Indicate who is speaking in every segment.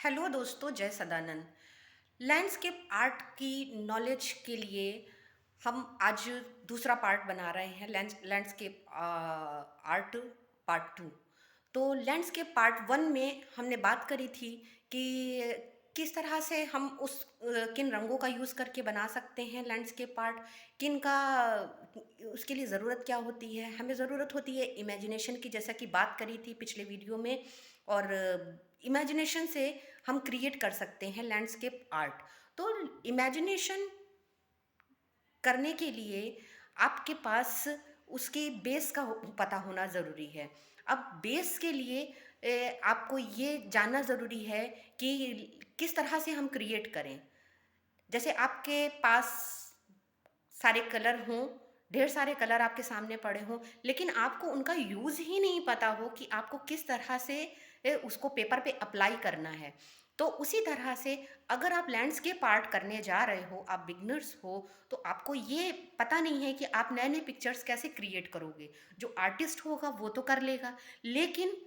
Speaker 1: Hello दोस्तों, जय Sadanand. Landscape art की नॉलेज के लिए हम आज दूसरा पार्ट बना रहे हैं, लैंडस्केप आर्ट पार्ट 2। तो लैंडस्केप पार्ट 1 में हमने बात करी थी कि किस तरह से हम किन रंगों का यूज़ करके बना सकते हैं लैंडस्केप आर्ट, किन का उसके लिए ज़रूरत क्या होती है। हमें ज़रूरत होती है इमेजिनेशन की, जैसा कि बात करी थी पिछले वीडियो में। और इमेजिनेशन से हम क्रिएट कर सकते हैं लैंडस्केप आर्ट। तो इमेजिनेशन करने के लिए आपके पास उसके बेस का पता होना ज़रूरी है। अब बेस के लिए आपको ये जानना ज़रूरी है कि किस तरह से हम क्रिएट करें। जैसे आपके पास सारे कलर हों, ढेर सारे कलर आपके सामने पड़े हों, लेकिन आपको उनका यूज़ ही नहीं पता हो कि आपको किस तरह से उसको पेपर पे अप्लाई करना है। तो उसी तरह से अगर आप लैंडस्केप आर्ट करने जा रहे हो, आप बिगनर्स हो, तो आपको ये पता नहीं है कि आप नए-नए पिक्चर्स कैसे क्रिएट करोगे। जो आर्टिस्ट होगा वो तो कर लेगा, लेकिन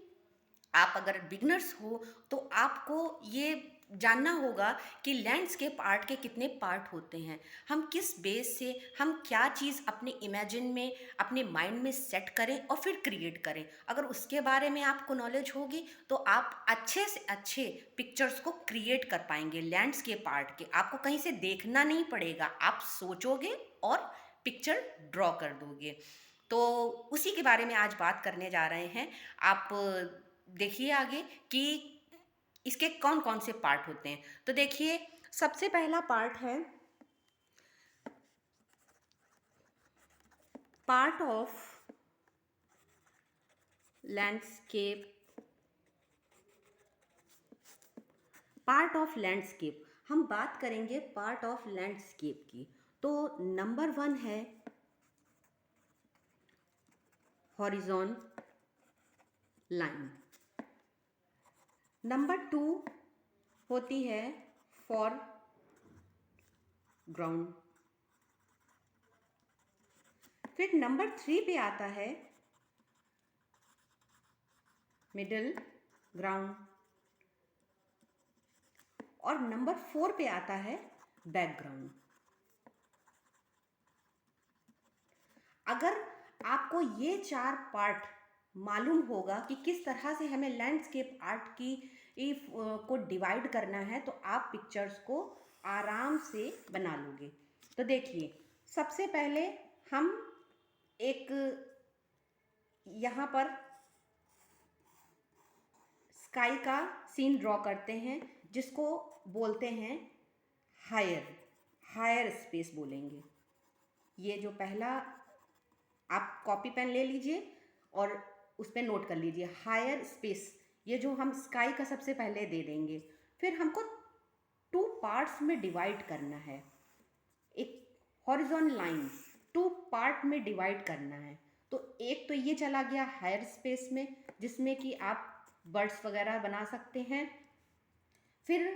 Speaker 1: आप अगर बिगनर्स हो तो आपको ये जानना होगा कि लैंडस्केप आर्ट के कितने पार्ट होते हैं। हम किस बेस से हम क्या चीज़ अपने इमेजिन में, अपने माइंड में सेट करें और फिर क्रिएट करें। अगर उसके बारे में आपको नॉलेज होगी तो आप अच्छे से अच्छे पिक्चर्स को क्रिएट कर पाएंगे लैंडस्केप आर्ट के। आपको कहीं से देखना नहीं पड़ेगा, आप सोचोगे और पिक्चर ड्रॉ कर दोगे। तो उसी के बारे में आज बात करने जा रहे हैं। आप देखिए आगे कि इसके कौन कौन से पार्ट होते हैं। तो देखिए, सबसे पहला पार्ट है part of landscape. Part of landscape हम बात करेंगे पार्ट ऑफ लैंडस्केप की। तो नंबर 1 है हॉरिजॉन लाइन। नंबर 2 होती है फॉर ग्राउंड। फिर नंबर 3 पे आता है मिडल ग्राउंड। और नंबर 4 पे आता है बैकग्राउंड। अगर आपको ये 4 पार्ट मालूम होगा कि किस तरह से हमें लैंडस्केप आर्ट की को डिवाइड करना है, तो आप पिक्चर्स को आराम से बना लोगे। तो देखिए, सबसे पहले हम एक यहाँ पर स्काई का सीन ड्रॉ करते हैं, जिसको बोलते हैं हायर हायर स्पेस बोलेंगे। ये जो पहला, आप कॉपी पेन ले लीजिए और उस पर नोट कर लीजिए हायर स्पेस। ये जो हम स्काई का सबसे पहले दे देंगे। फिर हमको 2 पार्ट्स में डिवाइड करना है। एक हॉरिजॉन्टल लाइन 2 पार्ट में डिवाइड करना है। तो एक तो ये चला गया हायर स्पेस में, जिसमें कि आप बर्ड्स वगैरह बना सकते हैं। फिर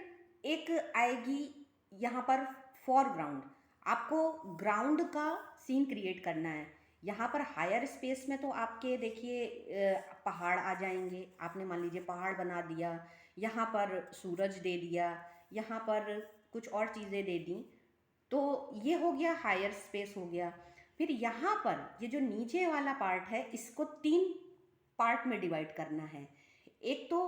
Speaker 1: एक आएगी यहाँ पर फॉरग्राउंड। आपको ग्राउंड का सीन क्रिएट करना है। यहाँ पर हायर स्पेस में तो आपके देखिए पहाड़ आ जाएंगे। आपने मान लीजिए पहाड़ बना दिया, यहाँ पर सूरज दे दिया, यहाँ पर कुछ और चीज़ें दे दी। तो ये हो गया हायर स्पेस हो गया। फिर यहाँ पर ये जो नीचे वाला पार्ट है, इसको 3 पार्ट में डिवाइड करना है। एक तो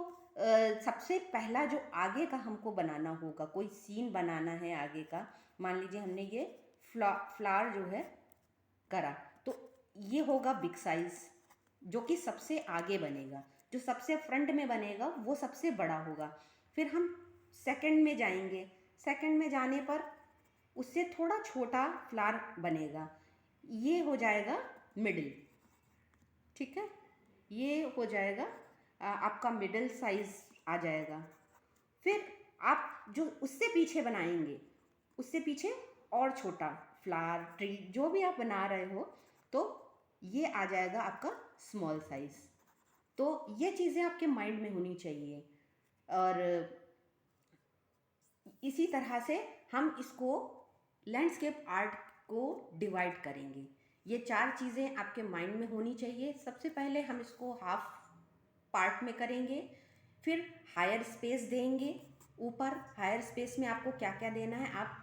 Speaker 1: सबसे पहला जो आगे का हमको बनाना होगा, कोई सीन बनाना है आगे का। मान लीजिए हमने ये फ्लावर जो है करा, तो ये होगा बिग साइज, जो कि सबसे आगे बनेगा। जो सबसे फ्रंट में बनेगा वो सबसे बड़ा होगा। फिर हम सेकंड में जाएंगे। सेकंड में जाने पर उससे थोड़ा छोटा फ्लावर बनेगा, ये हो जाएगा मिडिल। ठीक है, ये हो जाएगा आपका मिडिल साइज आ जाएगा। फिर आप जो उससे पीछे बनाएंगे, उससे पीछे और छोटा फ्लावर ट्री जो भी आप बना रहे हो, तो ये आ जाएगा आपका स्मॉल साइज। तो ये चीज़ें आपके माइंड में होनी चाहिए। और इसी तरह से हम इसको लैंडस्केप आर्ट को डिवाइड करेंगे। ये 4 चीज़ें आपके माइंड में होनी चाहिए। सबसे पहले हम इसको हाफ पार्ट में करेंगे, फिर हायर स्पेस देंगे, ऊपर हायर स्पेस में आपको क्या क्या देना है आप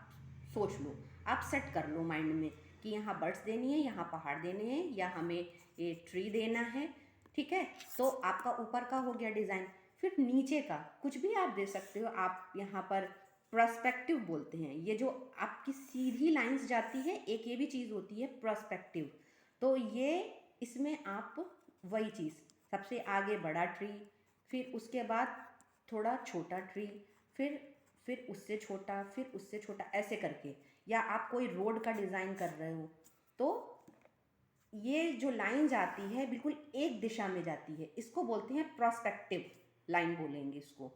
Speaker 1: सोच लो, आप सेट कर लो माइंड में कि यहाँ बर्ड्स देनी है, यहाँ पहाड़ देने हैं, या हमें ये ट्री देना है। ठीक है, तो आपका ऊपर का हो गया डिज़ाइन। फिर नीचे का कुछ भी आप दे सकते हो। आप यहाँ पर पर्सपेक्टिव बोलते हैं, ये जो आपकी सीधी लाइंस जाती है, एक ये भी चीज़ होती है पर्सपेक्टिव। तो ये इसमें आप वही चीज़, सबसे आगे बड़ा ट्री, फिर उसके बाद थोड़ा छोटा ट्री, फिर उससे छोटा, फिर उससे छोटा, ऐसे करके। या आप कोई रोड का डिज़ाइन कर रहे हो तो ये जो लाइन जाती है बिल्कुल एक दिशा में जाती है, इसको बोलते हैं पर्सपेक्टिव लाइन बोलेंगे इसको।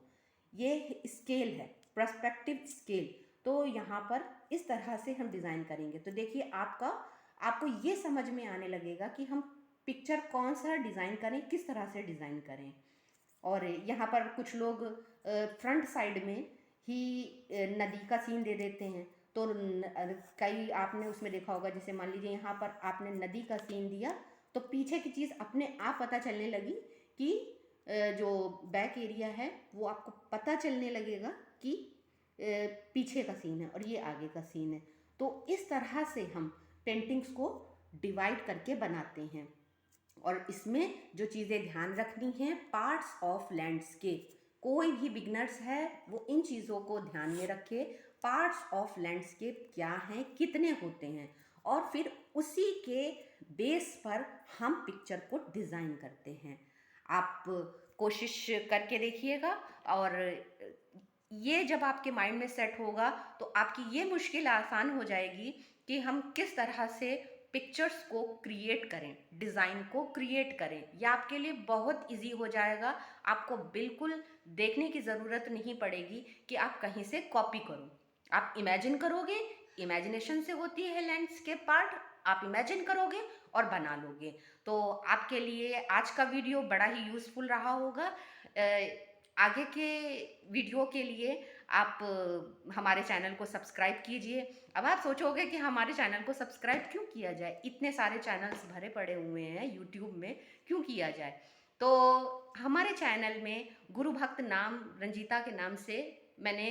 Speaker 1: ये स्केल है, पर्सपेक्टिव स्केल। तो यहाँ पर इस तरह से हम डिज़ाइन करेंगे। तो देखिए आपको ये समझ में आने लगेगा कि हम पिक्चर कौन सा डिज़ाइन करें, किस तरह से डिज़ाइन करें। और यहाँ पर कुछ लोग फ्रंट साइड में ही नदी का सीन दे देते हैं। तो कई आपने उसमें देखा होगा, जैसे मान लीजिए यहाँ पर आपने नदी का सीन दिया तो पीछे की चीज़ अपने आप पता चलने लगी कि जो बैक एरिया है वो आपको पता चलने लगेगा कि पीछे का सीन है और ये आगे का सीन है। तो इस तरह से हम पेंटिंग्स को डिवाइड करके बनाते हैं। और इसमें जो चीज़ें ध्यान रखनी हैं, पार्ट्स ऑफ लैंडस्केप, कोई भी बिगनर्स है वो इन चीज़ों को ध्यान में रखे। पार्ट्स ऑफ लैंडस्केप क्या हैं, कितने होते हैं, और फिर उसी के बेस पर हम पिक्चर को डिज़ाइन करते हैं। आप कोशिश करके देखिएगा, और ये जब आपके माइंड में सेट होगा तो आपकी ये मुश्किल आसान हो जाएगी कि हम किस तरह से पिक्चर्स को क्रिएट करें, डिज़ाइन को क्रिएट करें। यह आपके लिए बहुत इजी हो जाएगा। आपको बिल्कुल देखने की ज़रूरत नहीं पड़ेगी कि आप कहीं से कॉपी करो। आप इमेजिन करोगे, इमेजिनेशन से होती है लैंडस्केप पार्ट, आप इमेजिन करोगे और बना लोगे। तो आपके लिए आज का वीडियो बड़ा ही यूज़फुल रहा होगा। आगे के वीडियो के लिए आप हमारे चैनल को सब्सक्राइब कीजिए। अब आप सोचोगे कि हमारे चैनल को सब्सक्राइब क्यों किया जाए, इतने सारे चैनल्स भरे पड़े हुए हैं यूट्यूब में, क्यों किया जाए। तो हमारे चैनल में गुरु भक्त नाम रंजीता के नाम से मैंने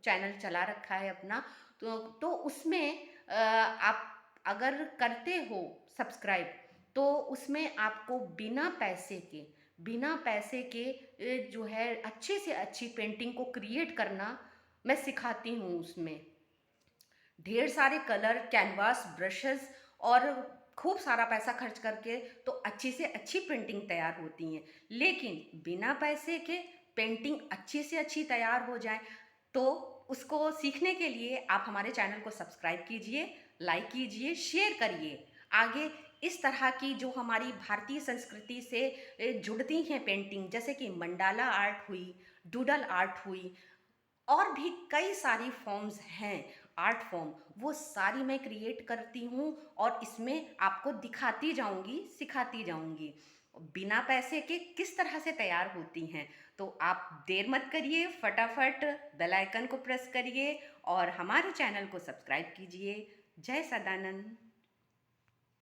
Speaker 1: चैनल चला रखा है अपना। तो उसमें आप अगर करते हो सब्सक्राइब तो उसमें आपको बिना पैसे के जो है अच्छे से अच्छी पेंटिंग को क्रिएट करना मैं सिखाती हूँ। उसमें ढेर सारे कलर, कैनवास, ब्रशेस और खूब सारा पैसा खर्च करके तो अच्छी से अच्छी पेंटिंग तैयार होती हैं। लेकिन बिना पैसे के पेंटिंग अच्छी से अच्छी तैयार हो जाए तो उसको सीखने के लिए आप हमारे चैनल को सब्सक्राइब कीजिए, लाइक कीजिए, शेयर करिए। आगे इस तरह की जो हमारी भारतीय संस्कृति से जुड़ती हैं पेंटिंग, जैसे कि मंडाला आर्ट हुई, डूडल आर्ट हुई, और भी कई सारी फॉर्म्स हैं आर्ट फॉर्म, वो सारी मैं क्रिएट करती हूँ और इसमें आपको दिखाती जाऊँगी, सिखाती जाऊँगी बिना पैसे के किस तरह से तैयार होती हैं। तो आप देर मत करिए, फटाफट बेल आइकन को प्रेस करिए और हमारे चैनल को सब्सक्राइब कीजिए। जय सदानंद।